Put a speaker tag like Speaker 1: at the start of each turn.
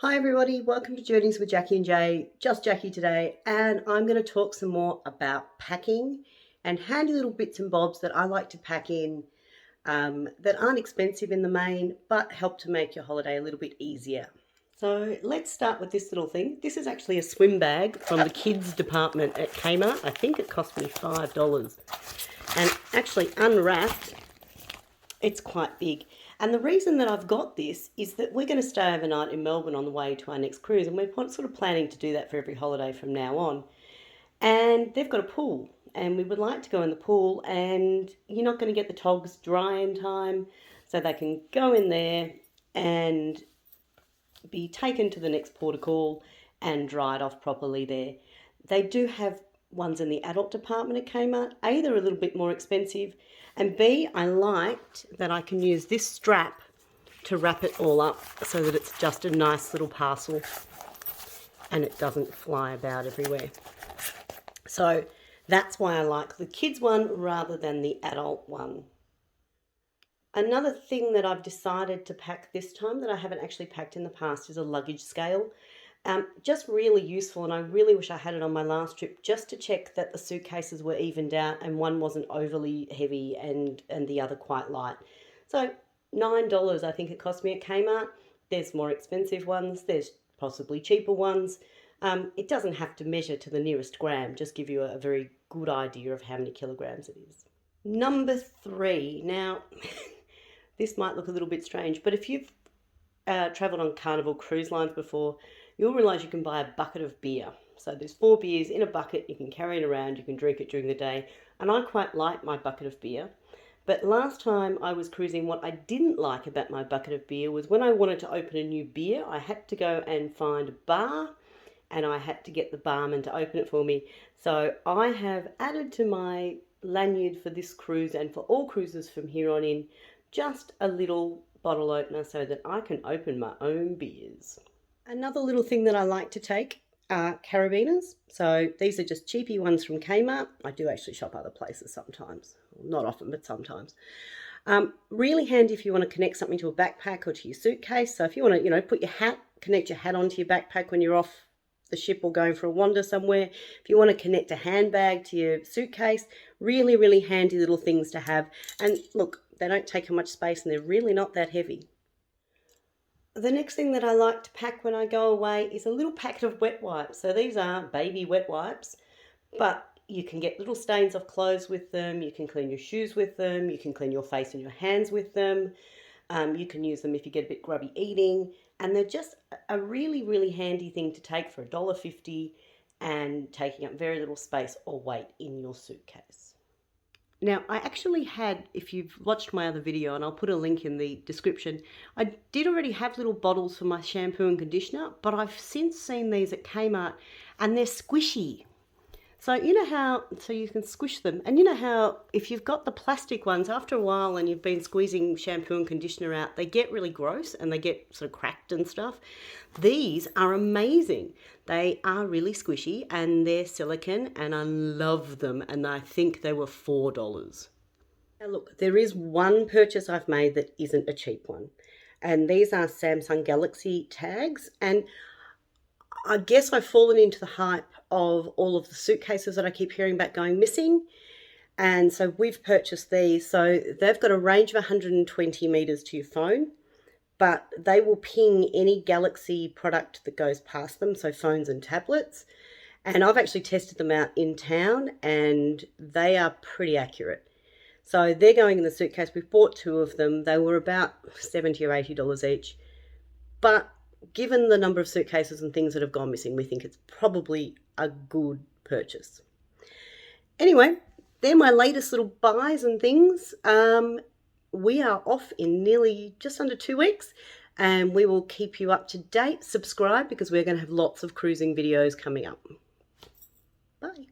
Speaker 1: Hi everybody, welcome to Journeys with Jackie and Jay. Just Jackie today, and I'm going to talk some more about packing and handy little bits and bobs that I like to pack in that aren't expensive in the main but help to make your holiday a little bit easier. So let's start with this little thing. This is actually a swim bag from the kids department at Kmart. I think it cost me $5, and actually unwrapped, it's quite big. And the reason that I've got this is that we're going to stay overnight in Melbourne on the way to our next cruise, and we're sort of planning to do that for every holiday from now on. And they've got a pool, and we would like to go in the pool, and you're not going to get the togs dry in time, so they can go in there and be taken to the next port of call and dried off properly there. They do have ones in the adult department at Kmart. A, they're a little bit more expensive, and B, I liked that I can use this strap to wrap it all up so that it's just a nice little parcel and it doesn't fly about everywhere. So that's why I like the kids one rather than the adult one. Another thing that I've decided to pack this time that I haven't actually packed in the past is a luggage scale. Just really useful, and I really wish I had it on my last trip just to check that the suitcases were evened out and one wasn't overly heavy and the other quite light. So $9 I think it cost me at Kmart. There's more expensive ones, there's possibly cheaper ones. It doesn't have to measure to the nearest gram, just give you a very good idea of how many kilograms it is. Number 3. Now, this might look a little bit strange, but if you've travelled on Carnival cruise lines before, you'll realise you can buy a bucket of beer. So there's 4 beers in a bucket, you can carry it around, you can drink it during the day, and I quite like my bucket of beer. But last time I was cruising, what I didn't like about my bucket of beer was when I wanted to open a new beer, I had to go and find a bar, and I had to get the barman to open it for me. So I have added to my lanyard for this cruise and for all cruises from here on in, just a little bottle opener so that I can open my own beers. Another little thing that I like to take are Carabiners. So these are just cheapy ones from Kmart. I do actually shop other places sometimes. Not often, but sometimes. Really handy if you want to connect something to a backpack or to your suitcase. So if you want to, put your hat, connect your hat onto your backpack when you're off the ship or going for a wander somewhere. If you want to connect a handbag to your suitcase, really, really handy little things to have. And look, they don't take much space and they're really not that heavy. The next thing that I like to pack when I go away is a little packet of wet wipes. So these are baby wet wipes, but you can get little stains off clothes with them, you can clean your shoes with them, you can clean your face and your hands with them, you can use them if you get a bit grubby eating, and they're just a really, really handy thing to take for $1.50 and taking up very little space or weight in your suitcase. Now, I actually had, if you've watched my other video, and I'll put a link in the description, I did already have little bottles for my shampoo and conditioner, but I've since seen these at Kmart, and they're squishy. So you know how, so you can squish them, and you know how if you've got the plastic ones, after a while and you've been squeezing shampoo and conditioner out, they get really gross and they get sort of cracked and stuff. These are amazing. They are really squishy and they're silicone, and I love them, and I think they were $4. Now look, there is one purchase I've made that isn't a cheap one, and these are Samsung Galaxy tags, and I guess I've fallen into the hype of all of the suitcases that I keep hearing about going missing. And so we've purchased these. So they've got a range of 120 meters to your phone, but they will ping any Galaxy product that goes past them, so phones and tablets. And I've actually tested them out in town and they are pretty accurate. So they're going in the suitcase. We've bought 2 of them. They were about $70 or $80 each. But given the number of suitcases and things that have gone missing, we think it's probably a good purchase. Anyway, they're my latest little buys and things. We are off in nearly just under 2 weeks, and we will keep you up to date. Subscribe because we're going to have lots of cruising videos coming up. Bye.